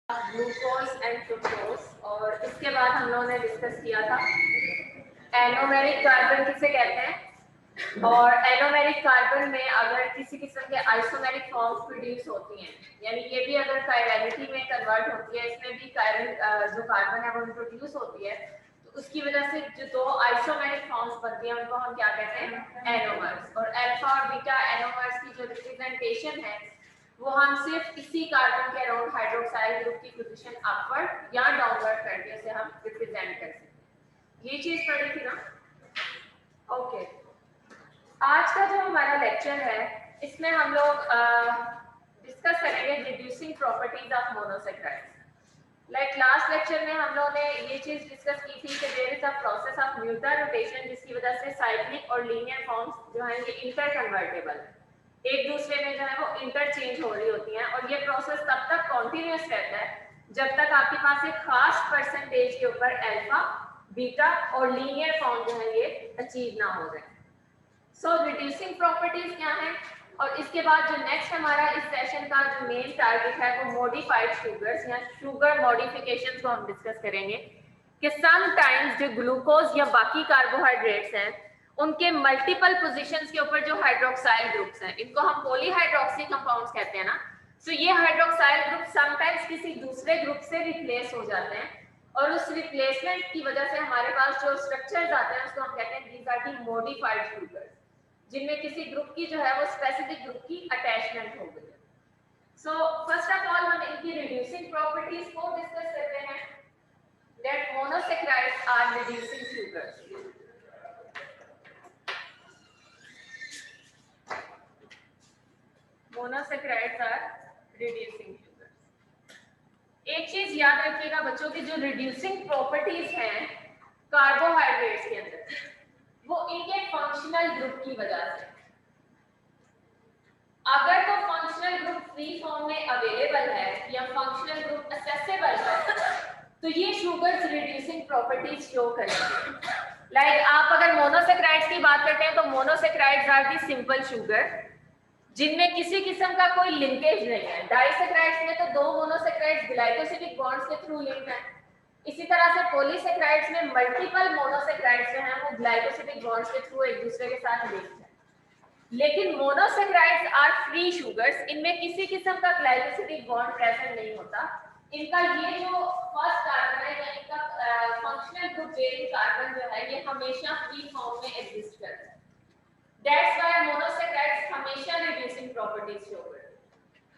Glucose and fructose, और इसके बाद हम लोगों ने डिस्कस किया था एनोमेरिक कार्बन किसे कहते हैं, और एनोमेरिक कार्बन में अगर किसी किस्म के आइसोमेरिक फॉर्म्स प्रोड्यूस होती हैं, यानी ये भी अगर कायरलिटी में कन्वर्ट होती है, इसमें भी जो कार्बन है वो प्रोड्यूस होती है, तो उसकी वजह से जो दो आइसोमेरिक फॉर्म्स बनती हैं उनको हम क्या कहते हैं, एनोमर्स। और अल्फा और बीटा एनोमर्स की जो रिप्रेजेंटेशन है वो हम सिर्फ इसी कार्बन के अराउंड हाइड्रोक्साइल ग्रुप की पोजीशन अपवर्ड या डाउनवर्ड करके उसे हम रिप्रेजेंट कर सकते हैं। ये चीज पढ़ी थी ना? ओके, आज का जो हमारा लेक्चर है इसमें हम लोग डिस्कस करेंगे reducing properties of monosaccharides. Like last lecture में हम लोगों ने ये चीज डिस्कस की थी कि there is a process of mutarotation जिसकी वजह से साइक्लिक और लीनियर फॉर्म्स जो है ये इंटर कन्वर्टेबल है, एक दूसरे में जो है वो इंटरचेंज हो रही होती हैं, और ये प्रोसेस तब तक कॉन्टिन्यूस रहता है जब तक आपके पास एक खास परसेंटेज के ऊपर अल्फा बीटा और लीनियर फॉर्म जो है ये अचीव ना हो जाए। सो रिड्यूसिंग प्रॉपर्टीज क्या है, और इसके बाद जो नेक्स्ट हमारा इस सेशन का जो मेन टारगेट है वो मॉडिफाइड शुगर्स या शुगर मॉडिफिकेशंस को हम डिस्कस करेंगे कि समटाइम्स जो ग्लूकोज या बाकी कार्बोहाइड्रेट्स हैं उनके मल्टीपल पोजीशंस के ऊपर जो हाइड्रोक्साइल ग्रुप्स हैं, इनको हम पॉलीहाइड्रोक्सी कंपाउंड्स कहते हैं ना। सो ये हाइड्रोक्साइल ग्रुप समटाइम्स किसी दूसरे ग्रुप से रिप्लेस हो जाते हैं, और उस रिप्लेसमेंट की वजह से हमारे पास जो स्ट्रक्चर्स आते हैं उसको हम कहते हैं these are the modified sugars, जिनमें किसी ग्रुप की जो है वो स्पेसिफिक ग्रुप की अटैचमेंट हो गई है। सो फर्स्ट ऑफ ऑल हम इनकी रिड्यूसिंग प्रॉपर्टीज को डिस्कस करते हैं। That monosaccharides are reducing sugars. Monosaccharides are reducing sugars. एक चीज याद रखिएगा बच्चों की, जो रिड्यूसिंग प्रॉपर्टीज हैं कार्बोहाइड्रेट्स के अंदर वो इनके फंक्शनल ग्रुप की वजह से, अगर तो फंक्शनल ग्रुप फ्री फॉर्म में अवेलेबल है या फंक्शनल ग्रुप एक्सेसिबल है तो ये शुगर्स रिड्यूसिंग प्रॉपर्टीज शो करेंगे। लाइक आप अगर मोनोसेक्राइड्स की बात करते हैं तो monosaccharides are the simple sugar जिनमें किसी किस्म का कोई लिंकेज नहीं है। डाइसेक्राइड्स में तो दो मोनोसेक्राइड्स ग्लाइकोसिडिक बॉन्ड्स के थ्रू लिंक्ड हैं, इसी तरह से पॉलीसेक्राइड्स में मल्टीपल मोनोसेक्राइड्स जो हैं वो ग्लाइकोसिडिक बॉन्ड्स के थ्रू एक दूसरे के साथ लिंक्ड हैं। लेकिन मोनोसेक्राइड्स आर फ्री शुगर्स, इनमें किसी किस्म का ग्लाइकोसिडिक बॉन्ड प्रेजेंट नहीं होता। इनका ये जो फर्स्ट कार्बन है या इनका फंक्शनल ग्रुप बेरिंग कार्बन जो है ये हमेशा फ्री फॉर्म में एग्जिस्ट करता है। That's why monosaccharides हमेशा reducing properties शो करते हैं।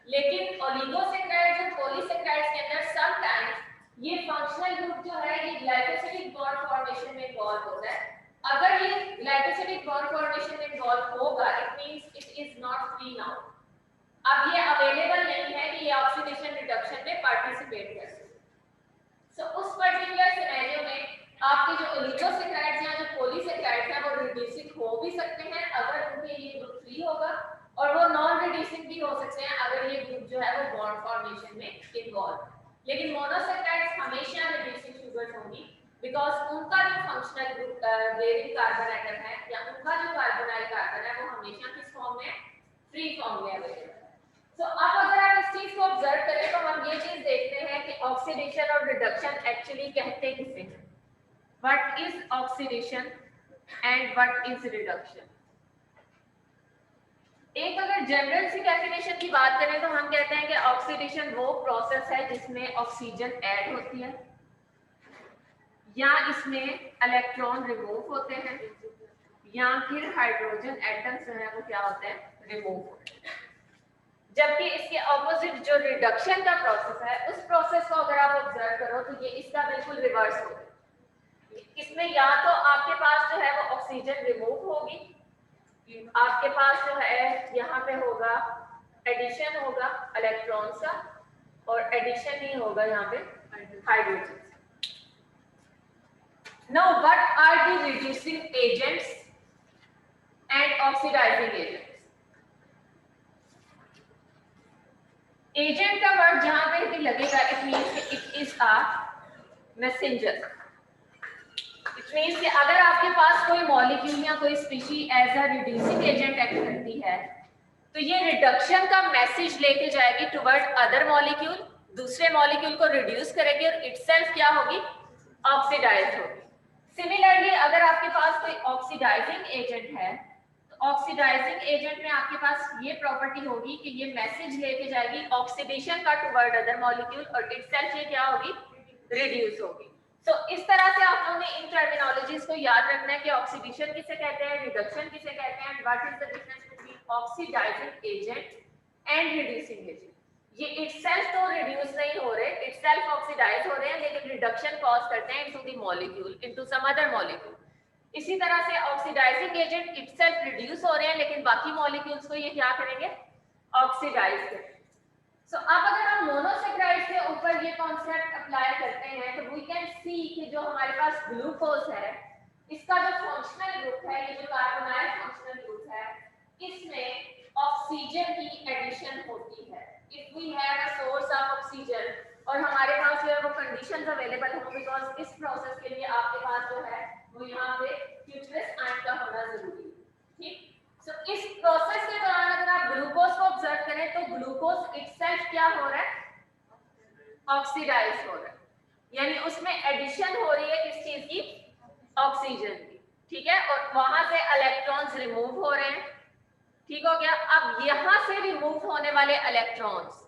लेकिन ओलिगोसैकेराइड्स और पॉलीसैकेराइड्स के अंदर समटाइम्स ये फंक्शनल ग्रुप जो है ये ग्लाइकोसिडिक बॉन्ड फॉर्मेशन में इन्वॉल्व होता है। अगर ये ग्लाइकोसिडिक बॉन्ड फॉर्मेशन में इन्वॉल्व होगा it means it is not free now. अब ये अवेलेबल नहीं है कि ये ऑक्सीडेशन रिडक्शन में पार्टिसिपेट कर सके। सो उस पर्टिकुलर सिनेरियो में आपके जो ओलिगोसैकेराइड्स या जो पॉलीसैकेराइड्स हैं वो रिड्यूसिंग हो भी सकते हैं अगर उनके ये ग्रुप फ्री होगा, और वो नॉन रिड्यूसिंग भी हो सकते हैं अगर ये ग्रुप जो है वो बॉन्ड फॉर्मेशन में इन्वॉल्व। लेकिन मोनोसेक्राइड्स हमेशा रिड्यूसिंग शुगर्स होंगी बिकॉज उनका जो functional group bearing carbon atom है या उनका जो कार्बोनाइल कार्बन है वो हमेशा किस फॉर्म में, फ्री फॉर्म में अवेलेबल है। सो अब अगर आप इस चीज को ऑब्जर्व करें तो हम ये चीज देखते हैं कि ऑक्सीडेशन और रिडक्शन एक्चुअली कहते किसे हैं। What is oxidation and what is reduction? एक अगर जनरल सी डेफिनेशन की बात करें तो हम कहते हैं कि ऑक्सीडेशन वो प्रोसेस है जिसमें ऑक्सीजन ऐड होती है या इसमें इलेक्ट्रॉन रिमूव होते हैं या फिर हाइड्रोजन एटम्स जो है वो क्या होते हैं, रिमूव होते हैं। जबकि इसके ऑपोजिट जो रिडक्शन का प्रोसेस है उस प्रोसेस को अगर आप ऑब्जर्व करो तो ये इसका बिल्कुल रिवर्स होगा। इसमें या तो आपके पास जो है वो ऑक्सीजन रिमूव होगी, आपके पास जो है यहाँ पे होगा एडिशन होगा इलेक्ट्रॉन्स का, और एडिशन नहीं होगा यहाँ पे hydrogen. Now what are the reducing agents and oxidizing agents? Agent का वर्ड जहां पे भी लगेगा it means it is a messenger. It means कि अगर आपके पास कोई मॉलिक्यूल या कोई species as a reducing agent act करती है तो ये रिडक्शन का मैसेज लेके जाएगी टुवर्ड अदर मॉलिक्यूल दूसरे मॉलिक्यूल को रिड्यूस करेगी और इटसेल्फ क्या होगी, ऑक्सीडाइज होगी। सिमिलरली अगर आपके पास कोई ऑक्सीडाइजिंग एजेंट है तो ऑक्सीडाइजिंग एजेंट में आपके पास ये प्रॉपर्टी होगी कि ये मैसेज लेके जाएगी ऑक्सीडेशन का टुवर्ड अदर मॉलिक्यूल और इटसेल्फ ये क्या होगी, रिड्यूस होगी। तो इस तरह से आप लोगों ने इन टर्मिनोलॉजीज को याद रखना है कि ऑक्सीडेशन किसे कहते हैं, रिडक्शन किसे कहते हैं, what is the difference between oxidizing agent and reducing agent. ये इटसेल्फ तो रिड्यूस नहीं हो रहे, इटसेल्फ ऑक्सीडाइज हो रहे हैं, लेकिन रिडक्शन कॉज करते हैं into the molecule, into some other molecule. इसी तरह से ऑक्सीडाइजिंग एजेंट इटसेल्फ रिड्यूस हो रहे हैं, लेकिन बाकी मॉलिक्यूल्स को ये क्या करेंगे, ऑक्सीडाइज करेंगे। सो अब अगर हम मोनोसेक्राइड के ऊपर ये कॉन्सेप्ट अप्लाई करते हैं तो वी कैन सी कि जो हमारे पास ग्लूकोज है, इसका जो फंक्शनल ग्रुप है, ये जो कार्बोनाइल फंक्शनल ग्रुप है, इसमें ऑक्सीजन की एडिशन होती है। If we have a source of oxygen और हमारे पास जो है वो कंडीशंस अवेलेबल हो, बिकॉज इस प्रोसेस के लिए आपके पास जो है वो यहाँ पे फ्यूचरस आयन का होना जरूरी है, ठीक। सो इस प्रोसेस के दौरान अगर आप ग्लूकोज को ऑब्जर्व करें तो ग्लूकोज इटसेल्फ क्या हो रहा है, ऑक्सीडाइज हो रहा है, यानी उसमें एडिशन हो रही है किस चीज की, ऑक्सीजन की, ठीक है। और वहां से इलेक्ट्रॉन्स रिमूव हो रहे हैं, ठीक हो गया। अब यहां से रिमूव होने वाले इलेक्ट्रॉन्स,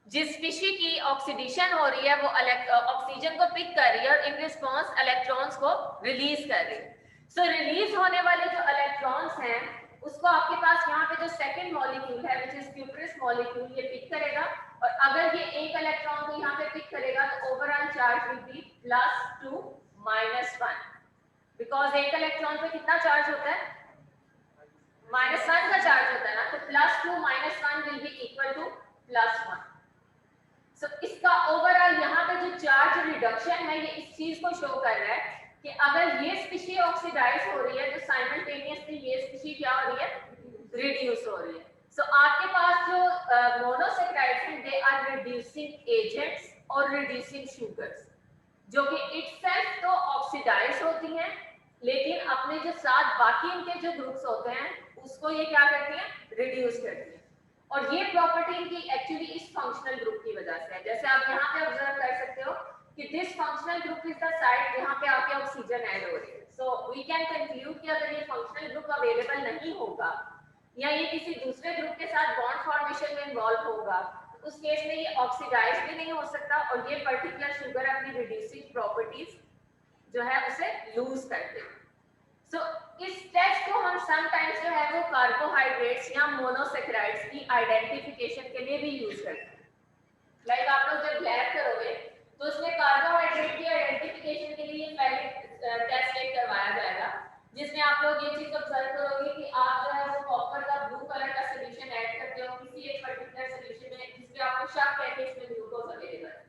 जिस स्पीशी की ऑक्सीडेशन हो रही है वो ऑक्सीजन को पिक कर रही है और इन रिस्पॉन्स इलेक्ट्रॉन्स को रिलीज कर रही है। सो रिलीज होने वाले जो इलेक्ट्रॉन्स हैं उसको आपके पास यहाँ पे जो सेकंड मॉलिक्यूल है विच इज क्यूप्रिस मॉलिक्यूल, ये पिक करेगा। और अगर ये एक इलेक्ट्रॉन को यहाँ पे पिक करेगा तो overall charge will be +2 -1, because एक इलेक्ट्रॉन पे कितना चार्ज होता है, -1 का चार्ज होता है ना, तो +2 -1 विल बी इक्वल टू +1। सो इसका ओवरऑल यहाँ पे जो चार्ज रिडक्शन है ये इस चीज को शो कर रहा है कि अगर ये स्पीशी ऑक्सीडाइज हो रही है तो साइमल्टेनियसली ये स्पीशी क्या हो रही है, रिड्यूस हो रही है। सो आपके पास जो मोनोसेक्राइड्स हैं दे आर रिड्यूसिंग एजेंट्स और रिड्यूसिंग शुगर्स, जो कि इटसेल्फ तो ऑक्सीडाइज होती हैं लेकिन अपने जो साथ बाकी इनके जो ग्रुप्स होते हैं उसको ये क्या करती हैं, रिड्यूस करती हैं। और ये प्रॉपर्टी इनकी एक्चुअली इस फंक्शनल ग्रुप की वजह से है। जैसे आप यहाँ पे ऑब्जर्व कर सकते हो कि this functional group is the site जहाँ पे आपके ऑक्सीजन ऐड हो रही है। सो वी कैन कंक्लूड कि अगर ये फंक्शनल ग्रुप अवेलेबल नहीं होगा या ये किसी दूसरे ग्रुप के साथ बॉन्ड फॉर्मेशन में इन्वॉल्व होगा तो उस केस में ये ऑक्सीडाइज भी नहीं हो सकता और ये पर्टिकुलर शुगर अपनी रिड्यूसिंग प्रॉपर्टीज जो है उसे लूज कर देगा। सो इस टेस्ट को हम समटाइम्स जो है वो कार्बोहाइड्रेट्स या मोनोसेक्राइड्स की आइडेंटिफिकेशन के लिए भी यूज करते हैं। लाइक आप लोग जब लैब करोगे तो उसमें कार्बोहाइड्रेट की आइडेंटिफिकेशन के लिए पहले टेस्ट एक करवाया जाएगा जिसमें आप लोग ये चीज ऑब्जर्व करोगे कि आप जो है वो कॉपर का ब्लू कलर का सॉल्यूशन ऐड करते हो किसी एक पर्टिकुलर सॉल्यूशन में जिसमें आपको शक है कि इसमें ग्लूकोज अवेलेबल है।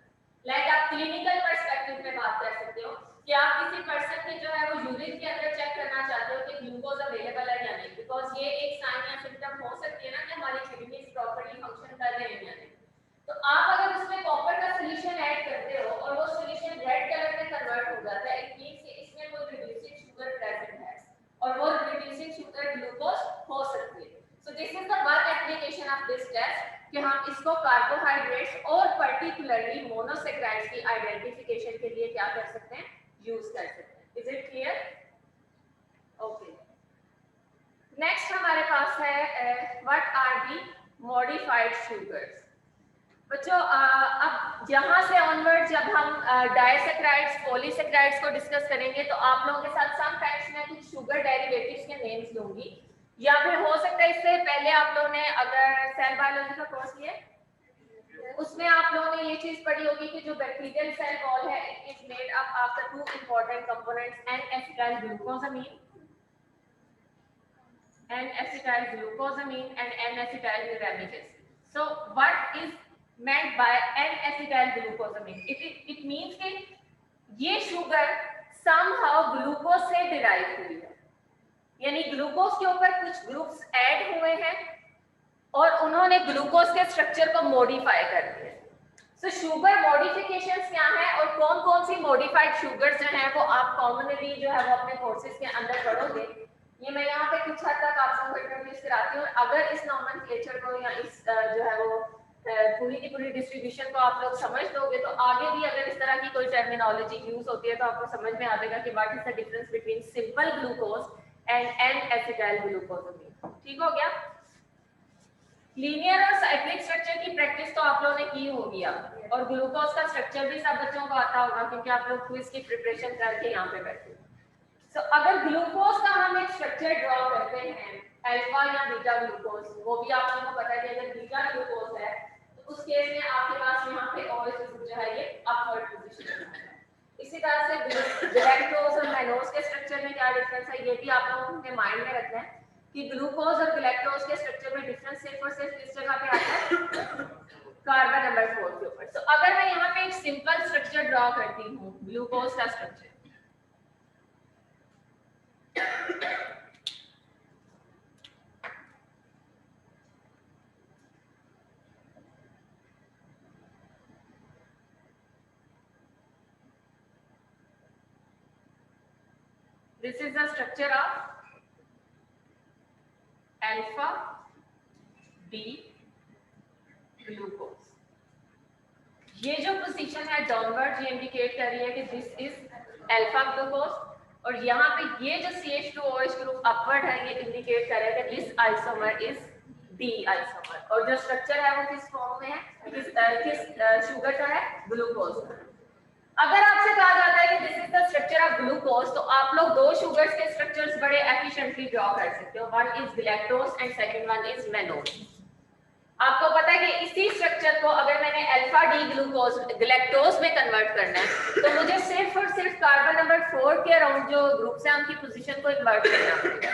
लाइक आप क्लिनिकल पर्सपेक्टिव में बात कर सकते हो कि आप किसी पर्सन के जो है वो यूरिन के अंदर चेक करना चाहते हो कि ग्लूकोज अवेलेबल है या नहीं, बिकॉज ये एक साइन या सिम्टम हो सकती है ना कि हमारी किडनीज प्रॉपर्ली फंक्शन कर रहे हैं या नहीं। तो आप अगर उसमें कॉपर का सॉल्यूशन ऐड करते हो और वो सॉल्यूशन रेड कलर में कन्वर्ट हो जाता है, इट मींस कि इसमें कोई रिड्यूसिंग शुगर प्रेजेंट है और वो रिड्यूसिंग शुगर ग्लूकोज हो सकती है। So this is the one application of this test कि हम इसको कार्बोहाइड्रेट्स और पर्टिकुलरली मोनोसेक्राइड्स की आइडेंटिफिकेशन के लिए क्या कर सकते हैं, यूज कर सकते हैं। Is it clear? Okay, next हमारे पास है what are the modified sugars. बच्चों अब यहाँ से ऑनवर्ड जब हम डाइसेक्राइड्स पॉलीसेक्राइड्स को डिस्कस करेंगे तो आप लोगों के साथ समटाइम्स मैं कुछ शुगर डेरिवेटिव्स के नेम्स लूंगी या फिर हो सकता है इससे पहले आप लोगों ने अगर सेल बायोलॉजी का कोर्स किया उसमें आप लोगों ने ये चीज पढ़ी होगी कि जो बैक्टीरियल सेल वॉल है it is made up of the two important components N-acetyl glucosamine and N-acetyl uramic acid. So what is meant by N-acetyl glucosamine? It means कि ये शुगर somehow ग्लूकोज से डिराइव हुई है, यानी glucose के ऊपर कुछ ग्रुप्स ऐड हुए हैं और उन्होंने ग्लूकोज के स्ट्रक्चर को मॉडिफाई कर दिया। सो शुगर मॉडिफिकेशंस क्या है और कौन कौन सी मॉडिफाइड शुगर्स जो हैं वो आप कॉमनली जो है वो अपने कोर्सेज के अंदर पढ़ोगे। ये मैं यहाँ पे कुछ हद तक आप लोगों को इंट्रोड्यूस कराती हूँ। अगर इस नॉमेनक्लेचर को या इस जो है वो पूरी की पूरी डिस्ट्रीब्यूशन को आप लोग समझ लोगे तो आगे भी अगर इस तरह की कोई टर्मिनोलॉजी यूज होती है तो आपको समझ में आ जाएगा कि what is the difference between simple glucose and N acetyl glucose. ठीक हो गया। लीनियर और साइक्लिक स्ट्रक्चर की प्रैक्टिस तो आप लोगों ने की होगी अब, और ग्लूकोज का स्ट्रक्चर भी सब बच्चों को आता होगा क्योंकि आप लोग क्विज की प्रिपरेशन करके यहाँ पे बैठे हैं। So, अगर ग्लूकोज का हम एक स्ट्रक्चर ड्रॉ करते हैं अल्फा या बीटा ग्लूकोज, वो भी आप लोगों को पता है कि अगर बीटा ग्लूकोज है तो उस केस में आपके पास यहाँ पे OH ग्रुप जो है ये अपवर्ड पोजीशन में है। इसी तरह से गैलेक्टोज और मैनोज के स्ट्रक्चर में क्या डिफरेंस है ये भी आप लोगों के माइंड में रखना है कि ग्लूकोज और गैलेक्टोज के स्ट्रक्चर में डिफरेंस सिर्फ और सिर्फ किस जगह पे आता है, कार्बन नंबर 4 के ऊपर। तो अगर मैं यहाँ पे एक सिंपल स्ट्रक्चर ड्रॉ करती हूँ ग्लूकोज का structure, this is the structure of alpha B glucose। ये जो पोजीशन है डाउनवर्ड ये इंडिकेट कर रही है कि दिस इज अल्फा ग्लूकोज, और यहाँ पे ये जो CH2OH ग्रुप अपवर्ड है ये इंडिकेट कर रहा है कि this isomer is D isomer, और जो स्ट्रक्चर है वो किस फॉर्म में है, किस शुगर का है, ग्लूकोज। अगर आपसे कहा जाता है कि this is the structure of glucose तो आप लोग दो शुगर्स के स्ट्रक्चर्स बड़े एफिशिएंटली ड्रॉ कर सकते हो, one is galactose and second one is mannose. आपको पता है कि इसी स्ट्रक्चर को अगर मैंने अल्फा डी ग्लूकोज गैलेक्टोज में कन्वर्ट करना है तो मुझे सिर्फ और सिर्फ कार्बन नंबर 4 के अराउंड जो ग्रुप्स हैं उनकी पोजीशन को इन्वर्ट करना पड़ेगा।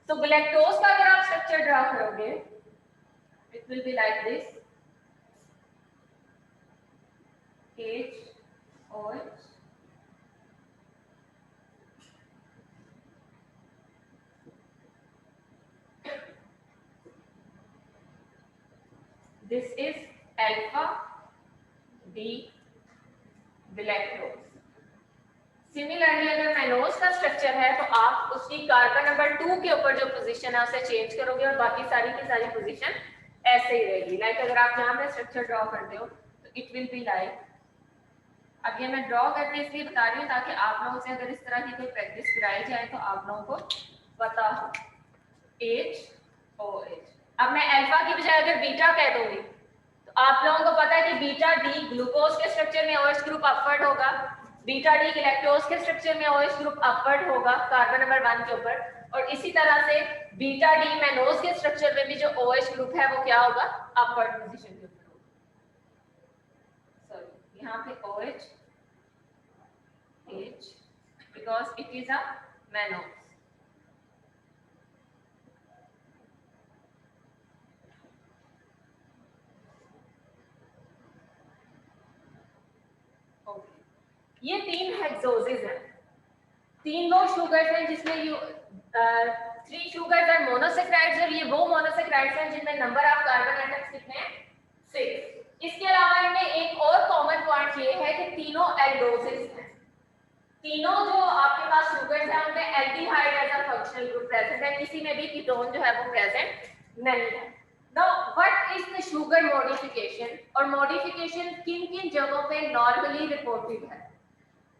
तो गैलेक्टोज का अगर आप स्ट्रक्चर ड्रॉ करोगे it will be like this, OH this is alpha D galactose. Similarly अगर मैनोज का स्ट्रक्चर है तो आप उसकी कार्बन नंबर 2 के ऊपर जो पोजीशन है उसे चेंज करोगे और बाकी सारी की सारी पोजीशन ऐसे ही रहेगी। लाइक अगर आप यहाँ पे स्ट्रक्चर ड्रॉ करते हो तो इट विल बी लाइक, अब ये मैं ड्रॉ करके इसलिए बता रही हूँ ताकि आप लोगों से अगर इस तरह की कोई प्रैक्टिस कराई जाए तो आप लोगों को पता हो, HOH। अब मैं अल्फा की बजाय अगर बीटा कह दूंगी तो आप लोगों को पता है कि बीटा डी ग्लूकोज के स्ट्रक्चर में OH ग्रुप अपवर्ड होगा, बीटा डी गैलेक्टोज के स्ट्रक्चर में OH ग्रुप अपवर्ड होगा कार्बन नंबर 1 के ऊपर, और इसी तरह से बीटा डी मैनोज के स्ट्रक्चर में भी जो OH ग्रुप है वो क्या होगा, अपवर्ड पोजीशन के ऊपर होगा। सॉरी यहाँ पे OH H because it is a mannose। ये 3 हेक्सोजेस हैं, 3 वो शुगर्स हैं जिसमें 3 शुगर्स और मोनोसैकेराइड्स, और ये वो मोनोसैकेराइड्स हैं जिनमें नंबर ऑफ कार्बन एटम्स कितने हैं, 6। इसके अलावा इनमें एक और कॉमन पॉइंट ये है कि तीनों एल्डोजेस हैं। तीनों जो आपके पास शुगर्स हैं उनमें aldehyde as a functional group present है, किसी में भी कीटोन जो है वो प्रेजेंट नहीं है। Now what is the sugar modification, और मॉडिफिकेशन किन-किन जगहों पे नॉर्मली रिपोर्टेड है।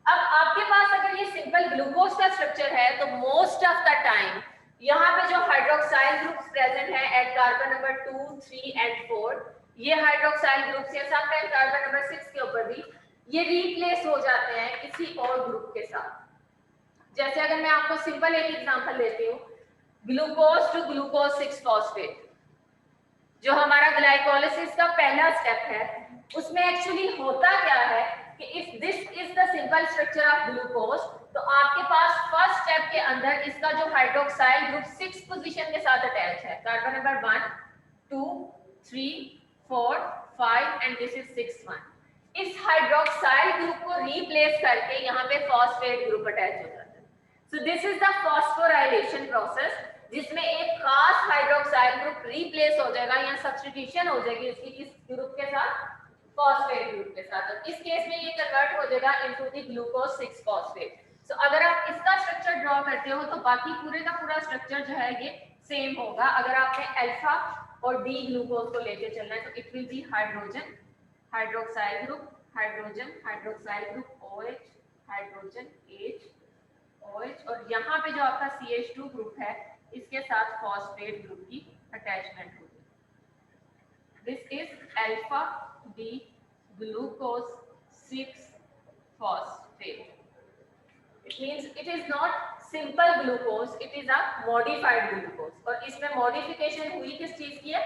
अब आपके पास अगर ये सिंपल ग्लूकोज का स्ट्रक्चर है तो मोस्ट ऑफ द टाइम यहाँ पे जो हाइड्रोक्साइल ग्रुप्स प्रेजेंट है एट कार्बन नंबर 2, 3 एंड 4, ये हाइड्रोक्साइल ग्रुप्स या समटाइम कार्बन नंबर 6 के ऊपर भी ये रिप्लेस हो जाते हैं किसी और ग्रुप के साथ। जैसे अगर मैं आपको सिंपल एक एग्जांपल देती हूँ, ग्लूकोज टू ग्लूकोज 6 फॉस्फेट जो हमारा ग्लाइकोलिसिस का पहला स्टेप है, उसमें एक्चुअली होता क्या है कि if this is the simple structure of glucose तो आपके पास फर्स्ट स्टेप के अंदर इसका जो हाइड्रोक्साइल ग्रुप 6 पोजीशन के साथ अटैच है, carbon number 1, 2, 3, 4, 5 and this is 6th one. इस हाइड्रोक्साइल ग्रुप को रिप्लेस करके यहाँ पे फॉस्फेट ग्रुप अटैच हो जाता है। So this is the phosphorylation process जिसमें एक खास हाइड्रोक्साइल ग्रुप रिप्लेस हो जाएगा या सब्स्टिट्यूशन हो जाएगी उसकी किस ग्रुप के साथ, फॉस्फेट ग्रुप के साथ। तो इस केस में ये कन्वर्ट हो जाएगा इनटू द ग्लूकोज 6 फॉस्फेट। सो अगर आप इसका स्ट्रक्चर ड्रॉ करते हो तो बाकी पूरे का पूरा स्ट्रक्चर जो है ये सेम होगा। अगर आपने अल्फा और डी ग्लूकोज को लेके चलना है, तो it will B hydrogen hydroxyl group, hydrogen hydroxyl group OH, hydrogen H OH, और यहाँ पे जो आपका CH2 ग्रुप है इसके साथ फॉस्फेट ग्रुप की अटैचमेंट होगी. This is alpha D glucose 6 phosphate. It means it is not simple glucose, it is a modified glucose. और इसमें मॉडिफिकेशन हुई किस चीज की है?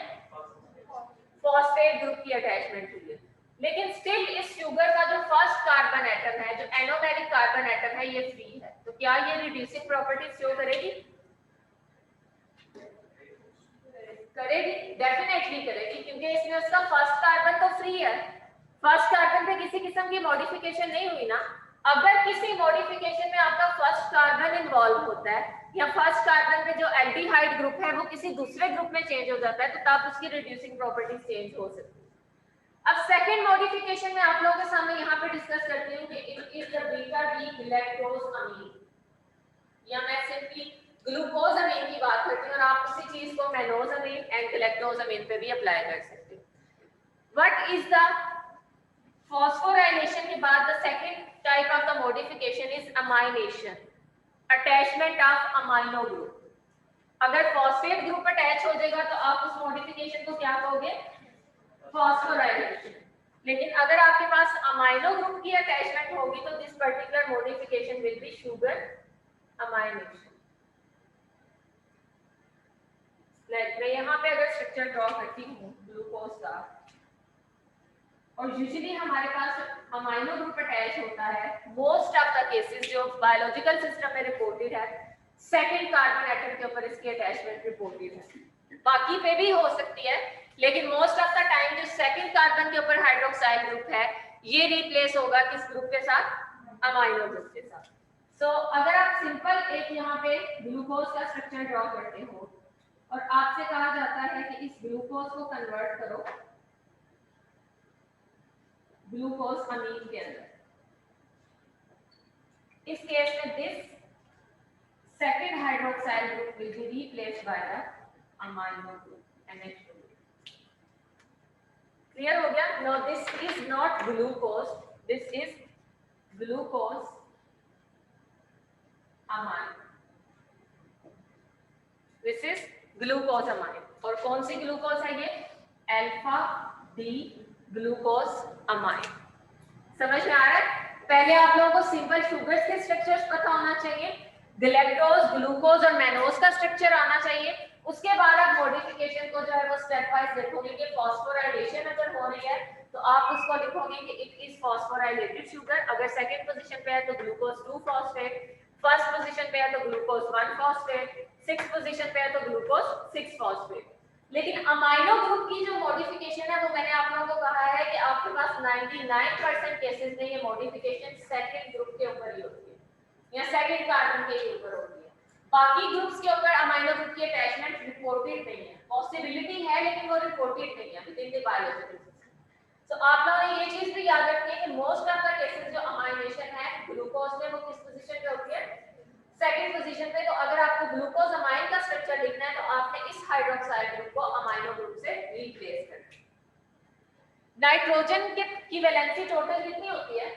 फॉस्फेट ग्रुप की अटैचमेंट हुई है. लेकिन स्टिल इस शुगर का जो फर्स्ट कार्बन एटम है, जो एनोमेरिक कार्बन एटम है, ये फ्री है. तो क्या ये रिड्यूसिंग प्रॉपर्टीज शो करेगी? करेगी, डेफिनेटली करेगी, क्योंकि इसमें उसका फर्स्ट कार्बन तो फ्री है. फर्स्ट कार्बन पे किसी किस्म की मॉडिफिकेशन नहीं हुई ना. अगर किसी मॉडिफिकेशन में आपका फर्स्ट कार्बन इन्वॉल्व होता है या फर्स्ट कार्बन पे जो एल्डिहाइड ग्रुप है वो किसी दूसरे ग्रुप में चेंज हो जाता है, तो तब उसकी रिड्यूसिंग प्रॉपर्टीज चेंज हो सकती है. अब सेकंड मॉडिफिकेशन में आप लोगों के सामने यहाँ पे डिस्कस करती हूँ कि it is the beta D galactosamine, या मैं सिंपली ग्लूकोज अमीन की बात करती हूँ और आप उसी चीज को मैनोज अमीन एंड गैलेक्टोज अमीन पे भी अप्लाई कर सकते हो. व्हाट इज द phosphorylation के बाद the second type of the modification is amynation, attachment of amino group. अगर phosphate group attach हो जाएगा तो आप उस modification को क्या कहोगे? phosphorylation. लेकिन अगर आपके पास amino group की attachment होगी तो this particular modification will be sugar amynation. मैं यहाँ पे अगर स्ट्रक्चर ड्रॉ करती हूँ ग्लूकोज का, और यूजुअली हमारे पास अमाइनो ग्रुप अटैच होता है. मोस्ट ऑफ द केसेस जो बायोलॉजिकल सिस्टम में रिपोर्टेड है, सेकंड कार्बन एटम के ऊपर इसकी अटैचमेंट रिपोर्टेड है. बाकी पे भी हो सकती है, लेकिन मोस्ट ऑफ द टाइम जो सेकंड कार्बन के ऊपर हाइड्रोक्साइल ग्रुप है ये रिप्लेस होगा किस ग्रुप के साथ? अमाइनो ग्रुप के साथ. सो अगर आप सिंपल एक यहाँ पे ग्लूकोज का स्ट्रक्चर ड्रॉ करते हो और आपसे कहा जाता है कि इस ग्लूकोज को कन्वर्ट करो ग्लूकोज अमीन के अंदर, इस केस में this second hydroxyl group will be replaced by the amino group NH2. Clear हो गया? Now this is not glucose, this is glucose amine. This is glucose amine. और कौन सी ग्लूकोज है ये? Alpha D glucose amine. समझ में आ रहा है? पहले आप लोगों को सिंपल शुगर्स के स्ट्रक्चर्स पता होना चाहिए, गैलेक्टोज, ग्लूकोज और मैनोज का स्ट्रक्चर आना चाहिए. उसके बाद आप मॉडिफिकेशन को जो है वो स्टेप वाइज देखोगे कि फॉस्फोराइलेशन अगर हो रही है तो आप उसको लिखोगे कि इट इज फॉस्फोराइलेटेड शुगर. अगर सेकंड पोजीशन पे है तो ग्लूकोज 2 फॉस्फेट, फर्स्ट पोजीशन पे है तो ग्लूकोज 1 फॉस्फेट, सिक्स्थ पोजीशन पे है तो ग्लूकोज 6 फॉस्फेट. लेकिन अमाइनो ग्रुप की जो मॉडिफिकेशन है वो मैंने आप लोगों को कहा है कि आपके पास 99% केसेस में ये मॉडिफिकेशन सेकंड ग्रुप के ऊपर ही होती है या सेकंड कार्बन के ऊपर होती है. बाकी ग्रुप्स के ऊपर अमाइनो ग्रुप की अटैचमेंट रिपोर्टेड नहीं है. पॉसिबिलिटी है लेकिन वो रिपोर्टेड नहीं है with in the biological system. तो आप लोगों ने ये चीज भी याद रखनी है कि मोस्ट ऑफ द केसेस जो अमाइनेशन है ग्लूकोज में वो किस पोजीशन पे होती है? सेकंड पोजीशन पे. तो अगर आपको ग्लूकोज अमाइन का स्ट्रक्चर लिखना है तो आपने इस हाइड्रोक्साइल ग्रुप को अमाइनो ग्रुप से रिप्लेस करना है. नाइट्रोजन की वैलेंसी टोटल कितनी होती है?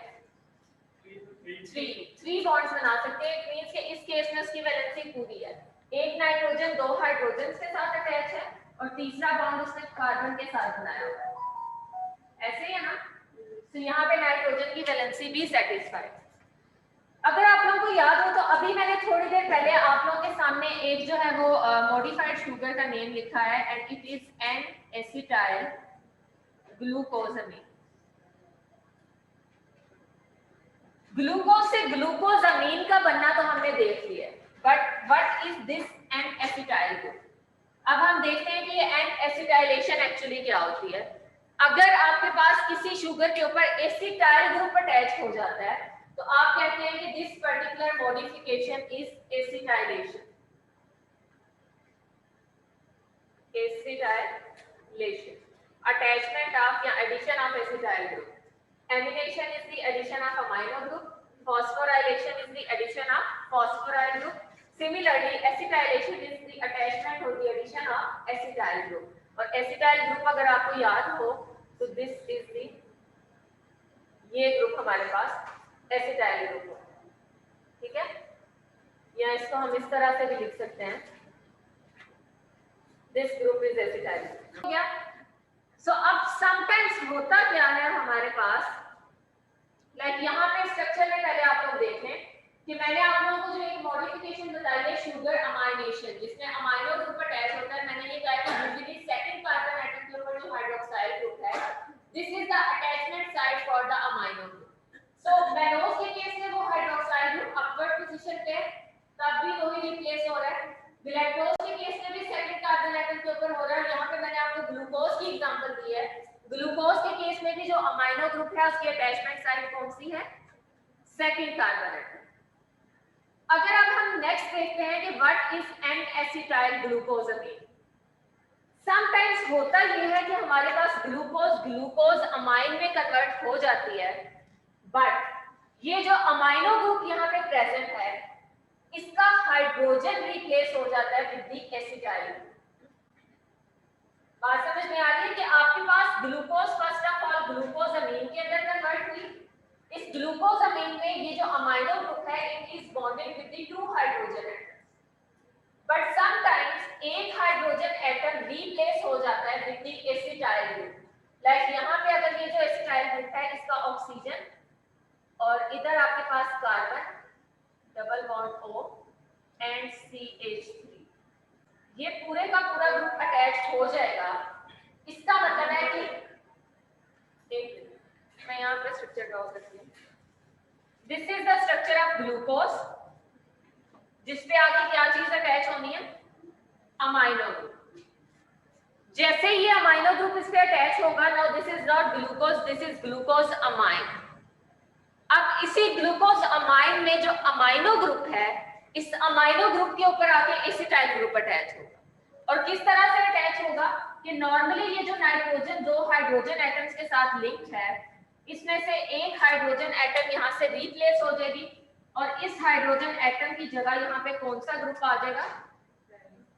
3 बॉन्ड्स बना सकते हैं. इट मींस कि इस केस में उसकी वैलेंसी पूरी है. एक नाइट्रोजन दो हाइड्रोजन के साथ अटैच है और तीसरा बॉन्ड उसने कार्बन के साथ बनाया हुआ है. ऐसे ही है ना? तो यहाँ पे नाइट्रोजन की वैलेंसी भी सेटिस्फाइड. अगर आप लोगों को याद हो तो अभी मैंने थोड़ी देर पहले आप लोगों के सामने एक जो है वो मॉडिफाइड शुगर का नेम लिखा है and it is N acetyl glucosamine. Glucose से ग्लूकोजामीन का बनना तो हमने देख लिया, but what is this N acetyl group? अब हम देखते हैं कि ये एन एसिटाइलेशन एक्चुअली क्या होती है. अगर आपके पास किसी शुगर के ऊपर एसिटाइल ग्रुप अटैच हो जाता है तो आप कहते हैं कि this particular modification is acetylation. Acetylation, attachment of या addition of acetyl group. Amination is the addition of amino group. Phosphorylation is the addition of phosphoryl group. Similarly, acetylation is the attachment or the addition of acetyl group. और acetyl group अगर आपको याद हो तो this is the, ये group हमारे पास acetyl group हो, ठीक है, या इसको हम इस तरह से भी लिख सकते हैं, this group is acetyl group, क्या। सो अब समटाइम्स होता क्या है हमारे पास, लाइक यहाँ पे स्ट्रक्चर में पहले आप लोग देखें कि मैंने आप लोगों को जो एक मॉडिफिकेशन बताई है शुगर अमाइनेशन, जिसमें अमाइनो ग्रुप अटैच होता है। मैंने ये कहा कि यूजुअली सेकंड कार्बन एटम के ऊपर जो हाइड्रोक्साइल ग्रुप है, this is the attachment site for the amino group. So mannose के केस में वो हाइड्रोक्साइल ग्रुप अपवर्ड पोजीशन पे तब भी वही रिप्लेस हो रहा है, ग्लूकोज के केस में भी सेकंड कार्बन एटम के ऊपर हो रहा है। यहाँ पे मैंने आपको ग्लूकोज की एग्जांपल दी है, ग्लूकोज के केस में भी जो अमाइनो ग्रुप है उसकी अटैचमेंट साइट कौन सी है, सेकंड कार्बन एटम। अगर अब हम नेक्स्ट देखते हैं कि what is N acetyl glucosamine. Sometimes होता ये है कि हमारे पास ग्लूकोज ग्लूकोज अमाइन में कन्वर्ट हो जाती है, बट ये जो अमाइनो ग्रुप यहाँ पे प्रेजेंट है इसका हाइड्रोजन रिप्लेस हो जाता है विद द एसिटाइल ग्रुप। बात समझ में आ रही है कि आपके पास ग्लूकोज फर्स्ट ऑफ ऑल ग्लूकोजामीन के अंदर कन्वर्ट हुई, इस ग्लूकोजामीन में ये जो अमाइनो ग्रुप है it is bonded with the two hydrogen atoms, but sometimes एक हाइड्रोजन एटम रिप्लेस हो जाता है with the acetyl group. Like यहाँ पे अगर ये जो एसिटाइल ग्रुप है इसका ऑक्सीजन और इधर आपके पास carbon double bond O and CH3, ये पूरे का पूरा ग्रुप अटैच हो जाएगा। इसका मतलब है कि एक मैं यहाँ पे स्ट्रक्चर ड्रॉ करती हूँ, this is the structure of glucose, जिसपे आगे क्या चीज अटैच होनी है, अमाइनो ग्रुप। जैसे ये अमाइनो ग्रुप इस पे अटैच होगा, now this is not glucose, this is glucose amine. अब इसी ग्लूकोज अमाइन में जो अमाइनो ग्रुप है इस अमाइनो ग्रुप के ऊपर आके एसिटाइल ग्रुप अटैच होगा, और किस तरह से अटैच होगा कि नॉर्मली ये जो नाइट्रोजन दो हाइड्रोजन एटम्स के साथ लिंक्ड है, इसमें से एक हाइड्रोजन एटम यहाँ से रिप्लेस हो जाएगी और इस हाइड्रोजन एटम की जगह यहाँ पे कौन सा ग्रुप आ जाएगा,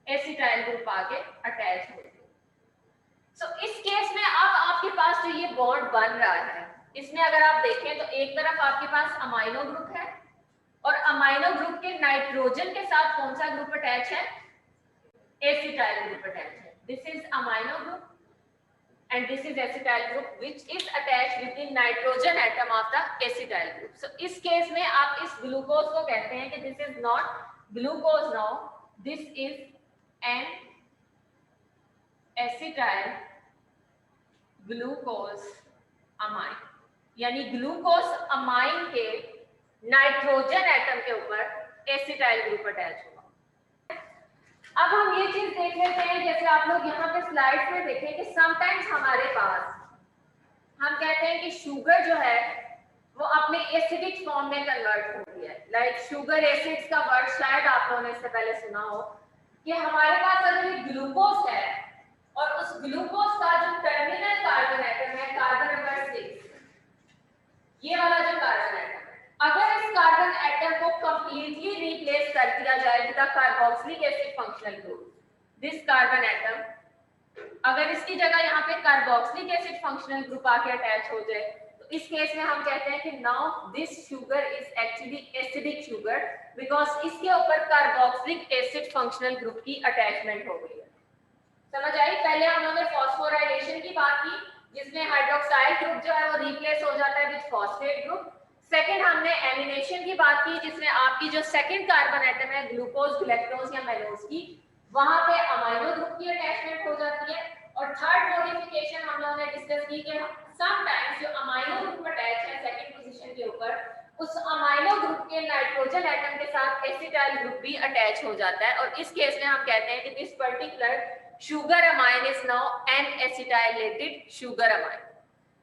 एसिटाइल ग्रुप आके अटैच हो जाएगा। सो इस केस में अब आपके पास जो ये बॉन्ड बन रहा है इसमें अगर आप देखें तो एक तरफ आपके पास अमाइनो ग्रुप है और अमाइनो ग्रुप के नाइट्रोजन के साथ कौन सा ग्रुप अटैच है, एसिटाइल ग्रुप अटैच है। This is amino group and this is acetyl group which is attached with the nitrogen atom of the acetyl group. So इस केस में आप इस ग्लूकोज को कहते हैं कि this is not glucose now, this is an acetyl glucose amine, यानी glucose amine के नाइट्रोजन एटम के ऊपर एसिटाइल ग्रुप अटैच होगा। अब हम ये चीज देख लेते हैं, जैसे आप लोग यहाँ पे स्लाइड में देखें कि समटाइम्स हमारे पास हम कहते हैं कि शुगर जो है वो अपने एसिडिक फॉर्म में कन्वर्ट होती है। लाइक शुगर एसिड्स का वर्ड शायद आप लोगों ने इससे पहले सुना हो कि हमारे पास अगर ये ग्लूकोज है और उस ग्लूकोज का जो टर्मिनल कार्बन एटम है कार्बन नंबर 6, ये वाला जो कार्बन एटम, अगर इस कार्बन एटम को कंप्लीटली रिप्लेस कर दिया जाए with the carboxylic acid functional group, this carbon atom अगर इसकी जगह यहाँ पे कार्बोक्सिलिक एसिड फंक्शनल ग्रुप आके अटैच हो जाए तो इस केस में हम कहते हैं कि now this sugar is actually acidic sugar because इसके ऊपर कार्बोक्सिलिक एसिड फंक्शनल ग्रुप की अटैचमेंट हो गई है। समझ आई? पहले हम लोगों ने फॉस्फोराइलेशन की बात की जिसमें हाइड्रोक्साइल ग्रुप जो है वो रिप्लेस हो जाता है विद फॉस्फेट ग्रुप। सेकंड हमने एमिनेशन की बात की जिसमें आपकी जो सेकंड कार्बन एटम है ग्लूकोज ग्लैक्टोज या मेनोज की, वहां पे अमाइनो ग्रुप की अटैचमेंट हो जाती है। और थर्ड मॉडिफिकेशन हम लोगों ने डिस्कस की कि समटाइम्स जो अमाइनो ग्रुप अटैच है सेकंड पोजीशन के ऊपर, उस अमाइनो ग्रुप के नाइट्रोजन एटम के साथ एसिटाइल ग्रुप भी अटैच हो जाता है और इस केस में हम कहते हैं कि this particular sugar amine is now N acetylated sugar amine.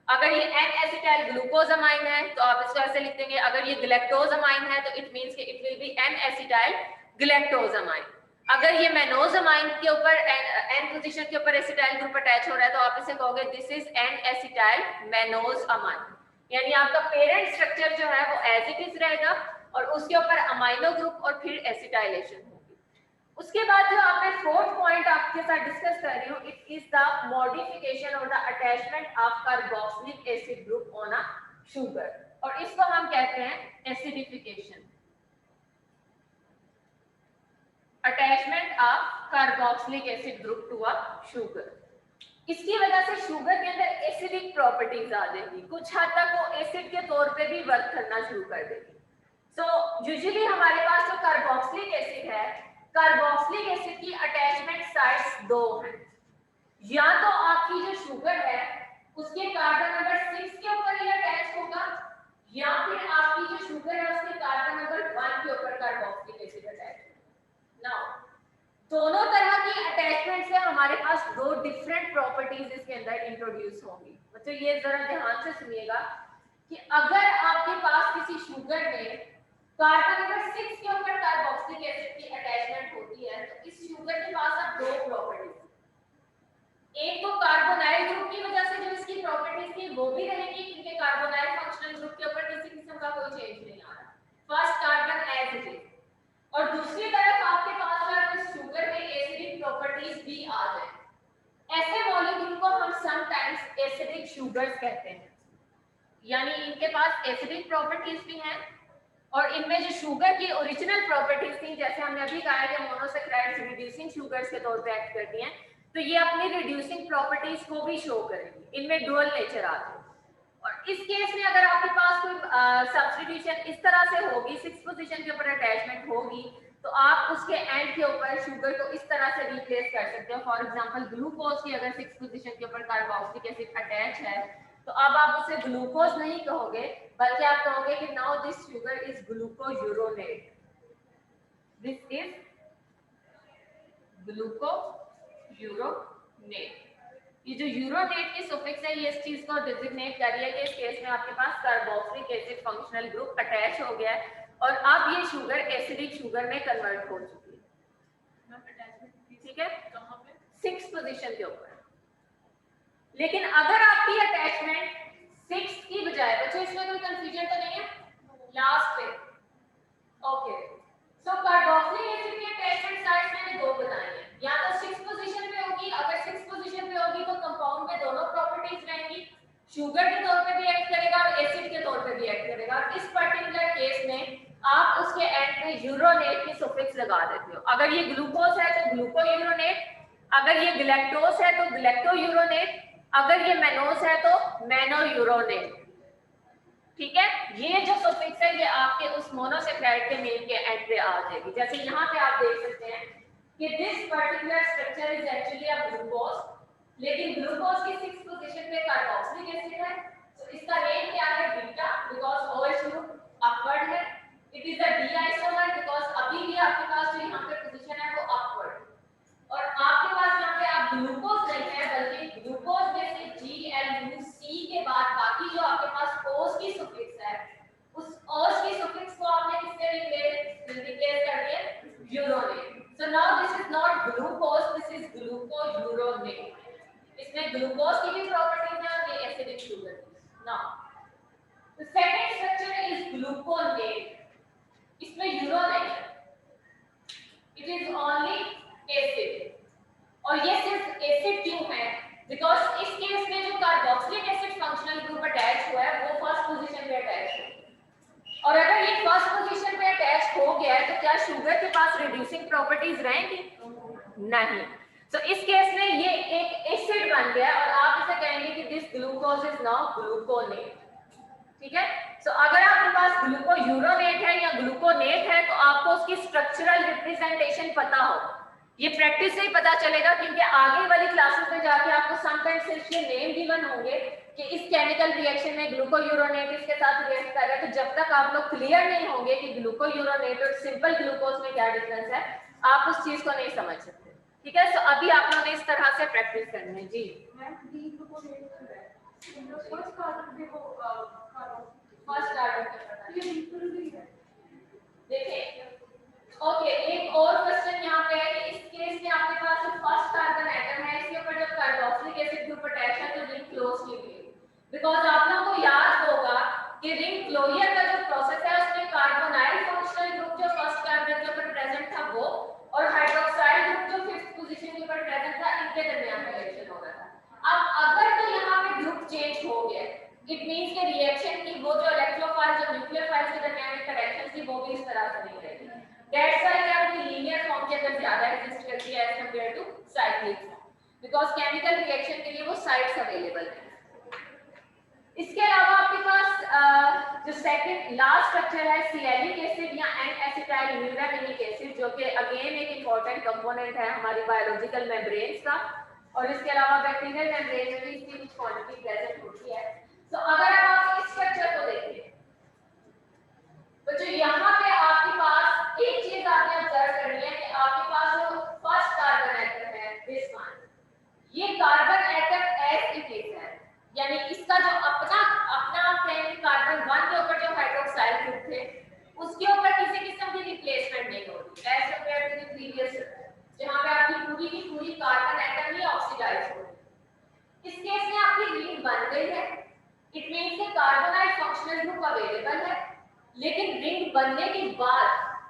अगर ये एन एसिटाइल ग्लूकोज अमाइन है तो आप इसको ऐसे लिख देंगे, अगर ये ग्लैक्टोज अमाइन है तो इट मींस कि it will be N acetyl galactose amine. अगर ये मेनोज अमाइन के ऊपर एन पोजीशन के ऊपर एसिटाइल ग्रुप अटैच हो रहा है तो आप इसे कहोगे this is N acetyl mannose amine, यानी आपका पेरेंट स्ट्रक्चर जो है वो एज इट इज रहेगा और उसके ऊपर अमाइनो ग्रुप और फिर एसिटाइलेशन होगी। उसके बाद जो आप मैं फोर्थ पॉइंट आपके साथ डिस्कस कर रही हूँ, इट इज द मॉडिफिकेशन और the attachment of carboxylic acid group on a sugar, और इसको हम कहते हैं acidification, attachment of carboxylic acid group to a sugar. इसकी वजह से शुगर के अंदर एसिडिक प्रॉपर्टीज आ जाएगी, कुछ हद तक वो एसिड के तौर पे भी वर्क करना शुरू कर देगी। सो यूजुअली हमारे पास जो कार्बोक्सिलिक एसिड है, कार्बोक्सिलिक एसिड की अटैचमेंट साइट्स दो हैं, या तो आपकी जो शुगर है उसके कार्बन नंबर 6 के ऊपर ये अटैच होगा, या फिर आपकी जो शुगर है उसके कार्बन नंबर 1 के ऊपर कार्बोक्सिलिक एसिड अटैच होगा। नाउ दोनों तरह की अटैचमेंट से हमारे पास दो डिफरेंट प्रॉपर्टीज इसके अंदर इंट्रोड्यूस होंगी। मतलब ये जरा ध्यान से सुनिएगा कि अगर आपके पास किसी शुगर में कार्बन नंबर 6 के ऊपर कार्बोक्सिलिक एसिड की अटैचमेंट होती है, तो इस शुगर के पास अब दो प्रॉपर्टीज, एक तो कार्बोनाइल ग्रुप की वजह से जो इसकी प्रॉपर्टीज थी वो भी रहेगी, क्योंकि कार्बोनाइल फंक्शनल ग्रुप के ऊपर किसी किस्म का कोई चेंज नहीं आ रहा, first carbon as it is, और दूसरी तरफ आपके पास अगर इस शुगर में एसिडिक प्रॉपर्टीज भी आ जाए, ऐसे मॉलिक्यूल को हम समटाइम्स एसिडिक शुगर्स कहते हैं, यानी इनके पास एसिडिक प्रॉपर्टीज भी हैं और इनमें जो शुगर की ओरिजिनल प्रॉपर्टीज थी, जैसे हमने अभी कहा कि मोनोसैकेराइड्स रिड्यूसिंग शुगर्स के तौर पे एक्ट करती हैं, तो ये अपनी रिड्यूसिंग प्रॉपर्टीज को भी शो करेंगी, इनमें डुअल नेचर आता है। और इस केस में अगर आपके पास कोई सब्स्टिट्यूशन इस तरह से होगी, 6 पोजीशन के ऊपर अटैचमेंट होगी, तो आप उसके एंड के ऊपर शुगर को इस तरह से रिप्लेस कर सकते हो। फॉर एग्जांपल ग्लूकोज की अगर 6 पोजीशन के ऊपर कार्बोक्सिलिक एसिड अटैच है, तो अब आप उसे ग्लूकोज नहीं कहोगे, बल्कि आप कहोगे कि now this sugar is glucuronate, this is glucuronate. ये जो यूरोनेट की सफिक्स है, ये इस चीज को डिजिग्नेट कर रही है कि इस केस में आपके पास carboxylic acid functional group attach हो गया है और अब ये शुगर एसिडिक शुगर में कन्वर्ट हो चुकी है। ठीक है, 6 पोजीशन के ऊपर। लेकिन अगर आपकी अटैचमेंट 6 की बजाय, बच्चों इसमें कोई कंफ्यूजन तो नहीं है लास्ट पे? ओके, सो कार्बोक्सिलिक एसिड की अटैचमेंट साइट्स मैंने दो बनाई है, या तो 6 पोजीशन पे होगी, अगर 6 पोजीशन पे होगी तो कंपाउंड में दोनों प्रॉपर्टीज रहेंगी, शुगर के तौर पे भी एक्ट करेगा और एसिड के तौर पे भी एक्ट करेगा। इस पर्टिकुलर केस में आप उसके एंड पे यूरोनेट की सफिक्स लगा देते हो, अगर ये ग्लूकोज है तो ग्लूकोयूरोनेट, अगर ये ग्लैक्टोज है तो ग्लैक्टोयूरोनेट, अगर ये मैनोज है तो मैनोयूरोनेट। ठीक है, ये जो सफिक्स है ये आपके उस मोनोसैकेराइड के नेम के एंड पे आ जाएगी। जैसे यहाँ पे आप देख सकते हैं कि this particular structure is actually a glucose, लेकिन ग्लूकोज की 6 पोजीशन पे कार्बोक्सिलिक एसिड है, तो इसका नेम क्या है? Beta, because OH group upward है। It is a D isomer because अभी भी आपके पास जो यहाँ पे पोजीशन है वो अपवर्ड, और आपके पास यहाँ पे आप ग्लूकोज नहीं है बल्कि ग्लूकोज में से GLUC के बाद बाकी जो आपके पास ओस की सफिक्स है, उस ओस की सफिक्स को आपने किससे रिप्लेस कर दिया? Uronate. So now this is not glucose, this is glucuronate. इसमें ग्लूकोज की भी प्रॉपर्टीज है और ये एसिडिक शुगर है। Now the second structure is gluconate, इसमें यूरो नहीं है, इट इज ओनली एसिड। और ये सिर्फ एसिड क्यों है? बिकॉज इस केस में जो carboxylic acid functional group attach हुआ है वो फर्स्ट पोजीशन पे अटैच है, और अगर ये फर्स्ट पोजीशन पे अटैच हो गया है तो क्या शुगर के पास रिड्यूसिंग प्रॉपर्टीज रहेंगी? नहीं। तो इस केस में ये एक एसिड बन गया और आप इसे कहेंगे कि this glucose is now gluconate. ठीक है, सो अगर आपके पास ग्लूकोयूरोनेट है या ग्लूकोनेट है तो आपको उसकी स्ट्रक्चरल रिप्रेजेंटेशन पता हो, ये प्रैक्टिस से ही पता चलेगा, क्योंकि आगे वाली क्लासेस में जाके आपको समटाइम्स सिर्फ ये नेम गिवन होंगे कि इस केमिकल रिएक्शन में ग्लूकोयूरोनेट इसके साथ रिएक्ट कर रहा है, तो जब तक आप लोग क्लियर नहीं होंगे कि ग्लूकोयूरोनेट और सिंपल ग्लूकोज में क्या डिफरेंस है, आप उस चीज को नहीं समझ सकते। ठीक है, सो अभी आप लोगों ने इस तरह से प्रैक्टिस करनी है। जी फर्स्ट कार्बन देखिए। ओके, एक और क्वेश्चन यहाँ पे है कि इस केस में आपके पास जो फर्स्ट कार्बन एटम है इसके ऊपर जब कार्बोक्सिलिक एसिड ग्रुप अटैच है तो रिंग क्लोज की गई, बिकॉज आप लोगों को याद होगा कि रिंग क्लोजर का जो प्रोसेस है उसमें कार्बोनाइल फंक्शनल ग्रुप जो फर्स्ट कार्बन के ऊपर प्रेजेंट था वो और हाइड्रोक्साइड चेंज हो गया। इट मींस कि रिएक्शन की वो जो इलेक्ट्रोफाइल जो न्यूक्लियोफाइल्स के दरमियान इंटरेक्शंस थी वो भी इस तरह से नहीं रहेगी। दैट्स व्हाई ये अपनी लीनियर फॉर्म के अंदर ज्यादा एग्जिस्ट करती है as compared to cyclic form, because chemical reaction के लिए वो साइट्स अवेलेबल है। इसके अलावा आपके पास जो सेकंड लास्ट स्ट्रक्चर है सिएलिक एसिड या एन एसिटाइल न्यूरामिनिक एसिड, जो कि अगेन एक इंपॉर्टेंट कंपोनेंट है हमारी बायोलॉजिकल मेम्ब्रेन्स का, और इसके अलावा बैक्टीरियल मेम्ब्रेन में भी इसकी कुछ क्वांटिटी प्रेजेंट होती है। तो अगर आप इस स्ट्रक्चर को देखें तो जो यहाँ पे आपके पास एक चीज आपने ऑब्जर्व करनी है कि आपके पास जो फर्स्ट कार्बन एटम है दिस वन, ये carbon atom S it is है, यानी इसका जो अपना कार्बन 1 के ऊपर जो हाइड्रोक्साइल ग्रुप थे उसके ऊपर किसी किस्म की रिप्लेसमेंट नहीं होती as compared to the previous जहां पे आपकी पूरी की पूरी कार्बन एटम ही ऑक्सीडाइज हो गई। इस केस में आपकी रिंग बन गई है। इट मींस कि कार्बोनाइल फंक्शनल ग्रुप अवेलेबल है, लेकिन रिंग बनने के बाद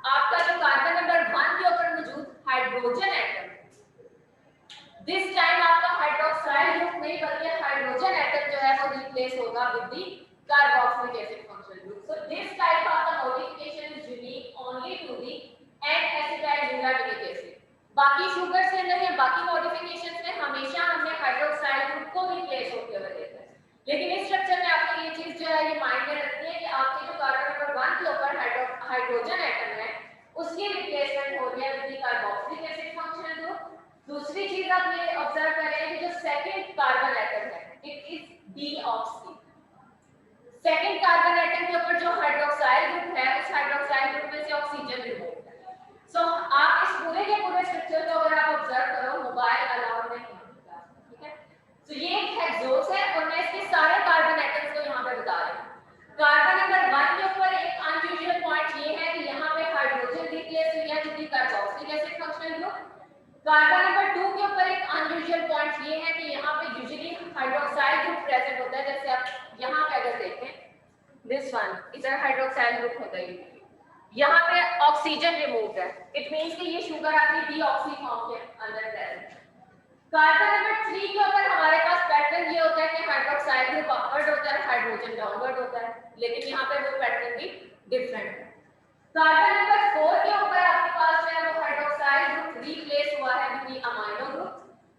आपका जो कार्बन नंबर 1 के ऊपर मौजूद हाइड्रोजन एटम दिस टाइम आपका हाइड्रोक्साइल ग्रुप नहीं बल्कि हाइड्रोजन एटम जो है वो रिप्लेस होगा with the carboxylic acid functional group. So this type of the modification is unique only to the N acetyl neuraminic acid. बाकी शुगर्स के अंदर या बाकी मॉडिफिकेशंस में हमेशा हमने हाइड्रोक्साइल ग्रुप को रिप्लेस होते हुए देखा है, लेकिन इस स्ट्रक्चर में आपको ये चीज जो है ये माइंड में रखनी है कि आपके जो कार्बन नंबर 1 के ऊपर हाइड्रोजन एटम है उसकी रिप्लेसमेंट हो रही है with the carboxylic acid functional group. दूसरी चीज आप ये ऑब्जर्व कर रहे हैं कि जो सेकंड कार्बन एटम है it is deoxy. Second carbon atom के ऊपर जो हाइड्रोक्साइल ग्रुप है उस हाइड्रोक्साइल ग्रुप में से ऑक्सीजन रिमूव है। सो आप इस पूरे के पूरे स्ट्रक्चर को अगर आप ऑब्जर्व करो मोबाइल अलाउड नहीं होगा, ठीक है। तो ये एक हेक्सोस है और मैं इसके सारे कार्बन एटम्स को यहां पे बता रही हूं। कार्बन नंबर 1 के ऊपर एक अनयूजुअल पॉइंट ये है कि यहां पे हाइड्रोजन रिप्लेस हुई है with carboxylic acid functional group. Carbon number 2 के ऊपर एक अनयूजुअल पॉइंट ये है कि यहाँ पे यूजुअली हाइड्रोक्साइल ग्रुप प्रेजेंट होता है, जैसे आप यहाँ पे अगर देखें दिस वन इधर हाइड्रोक्साइल ग्रुप होता है, यहाँ पे ऑक्सीजन रिमूव्ड है। इट मींस कि ये शुगर आपकी डीऑक्सी फॉर्म के अंदर प्रेजेंट है। कार्बन नंबर 3 के ऊपर हमारे पास पैटर्न ये होता है कि हाइड्रोक्साइल ग्रुप अपवर्ड होता है हाइड्रोजन डाउनवर्ड होता है, लेकिन यहाँ पे वो पैटर्न भी डिफरेंट है। कार्बन नंबर 4 के ऊपर आपके पास जो है वो हाइड्रोक्साइल ग्रुप रिप्लेस हुआ है विद अमाइनो ग्रुप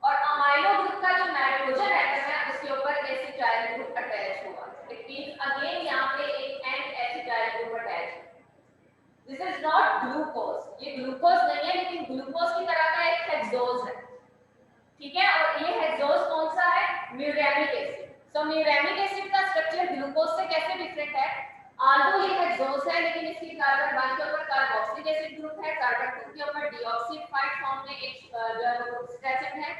और अमाइनो ग्रुप का जो नाइट्रोजन एटम है उसके ऊपर एसिटाइल ग्रुप अटैच हुआ। इट मींस अगेन यहां पे एक एंड एसिटाइल ग्रुप अटैच है। दिस इज नॉट ग्लूकोज, ये ग्लूकोज नहीं है लेकिन ग्लूकोज की तरह का एक हेक्सोस है, ठीक है। और ये हेक्सोस कौन सा है? Muramic acid. So muramic acid का स्ट्रक्चर ग्लूकोज से कैसे डिफरेंट है? आल्दो ये हेक्सोस है लेकिन इसकी कार्बन 1 के ऊपर कार्बोक्सिलिक एसिड ग्रुप है, कार्बन 2 के ऊपर डीऑक्सीफाइड फॉर्म में एक ग्रुप प्रेजेंट है,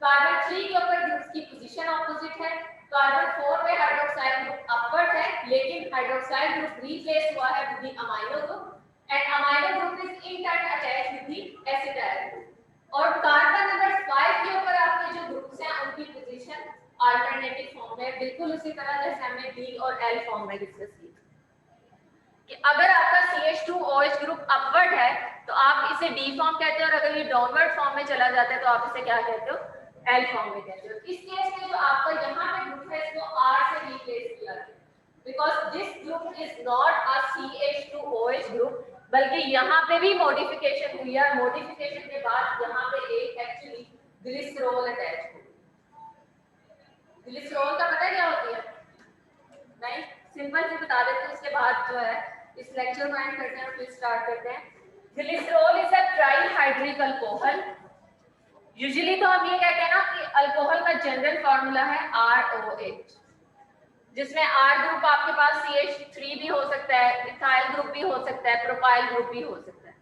कार्बन 3 के ऊपर ग्रुप्स की पोजीशन ऑपोजिट है, कार्बन 4 पे हाइड्रोक्साइल ग्रुप अपवर्ड है लेकिन हाइड्रोक्साइल ग्रुप रिप्लेस हुआ है with amino group and amino group is in turn attached with acetyl group. और कार्बन नंबर 5 के ऊपर आपके जो ग्रुप्स हैं उनकी पोजीशन अल्टरनेटिव फॉर्म में, बिल्कुल उसी तरह जैसे हमने डी और एल फॉर्म में डिस्कस की कि अगर आपका CH2OH ग्रुप अपवर्ड है तो आप इसे D फॉर्म कहते हो और अगर ये डाउनवर्ड फॉर्म में चला जाता है तो आप इसे क्या कहते हो? L फॉर्म में कहते हो। इस केस में जो आपका यहाँ पे ग्रुप है इसको R से रिप्लेस किया गया because this group is not a CH2OH group, बल्कि यहाँ पे भी मॉडिफिकेशन हुई है। मॉडिफिकेशन के बाद यहाँ पे एक एक्चुअली ग्लिसरॉल अटैच हुई। ग्लिसरॉल का पता है क्या होती है? नहीं, सिंपल से बता देते हैं, उसके बाद जो है इस लेक्चर को एंड करते हैं और फिर स्टार्ट करते हैं। Glycerol is a trihydric alcohol. Usually तो हम ये कहते हैं ना कि अल्कोहल का जनरल फार्मूला है ROH, जिसमें R ग्रुप आपके पास CH3 भी हो सकता है, इथाइल ग्रुप भी हो सकता है, प्रोपाइल ग्रुप भी हो सकता है।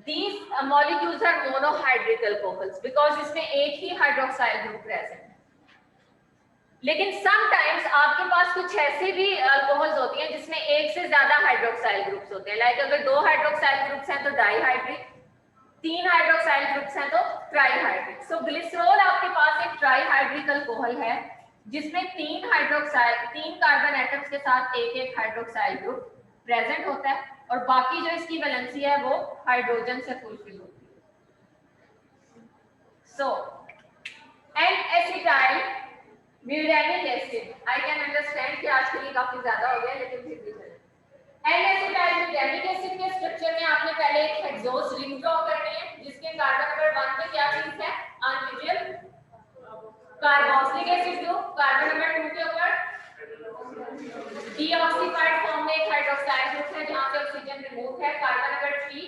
These molecules are monohydric alcohols because इसमें एक ही हाइड्रोक्साइल ग्रुप प्रेजेंट है। लेकिन समटाइम्स आपके पास कुछ ऐसी भी अल्कोहल्स होती हैं जिसमें एक से ज्यादा हाइड्रोक्साइल ग्रुप्स होते हैं। लाइक अगर 2 हाइड्रोक्साइल ग्रुप्स हैं तो डाइहाइड्रिक, 3 हाइड्रोक्साइल ग्रुप्स हैं तो ट्राइहाइड्रिक। सो ग्लिसरॉल आपके पास एक ट्राइहाइड्रिक अल्कोहल है जिसमें 3 कार्बन एटम्स के साथ एक हाइड्रोक्साइल ग्रुप प्रेजेंट होता है और बाकी जो इसकी वैलेंसी है वो हाइड्रोजन से फुलफिल होती है। So N acetyl butanoic acid I can understand कि आज के लिए काफी ज्यादा हो गया लेकिन फिर भी चले। N-acetyl ब्यूटानिक एसिड के स्ट्रक्चर में आपने पहले एक हेक्सोस रिंग ड्रॉ करनी है जिसके कार्बन नंबर 1 पे क्या चीज है unusual carboxylic acid group, carbon number 2 के ऊपर डीऑक्सीफाइड फॉर्म में एक हाइड्रोक्साइड ग्रुप है जहां से ऑक्सीजन रिमूव है, कार्बन नंबर 3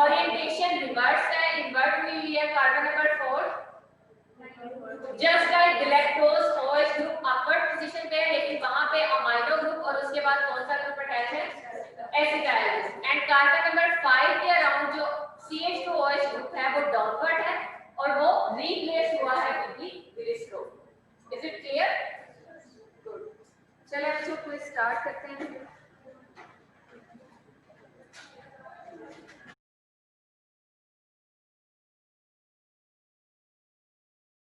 ओरिएंटेशन रिवर्स है, इन्वर्ट हुई है, carbon number 4 just like galactose OH group upward position पे है लेकिन वहां पे अमाइनो ग्रुप और उसके बाद कौन सा ग्रुप अटैच है acetyl group. And carbon number 5 के अराउंड जो CH2OH ग्रुप है वो डाउनवर्ड है और वो रिप्लेस हुआ है with erythro. Is it clear? Good. चलो बच्चों को स्टार्ट करते हैं।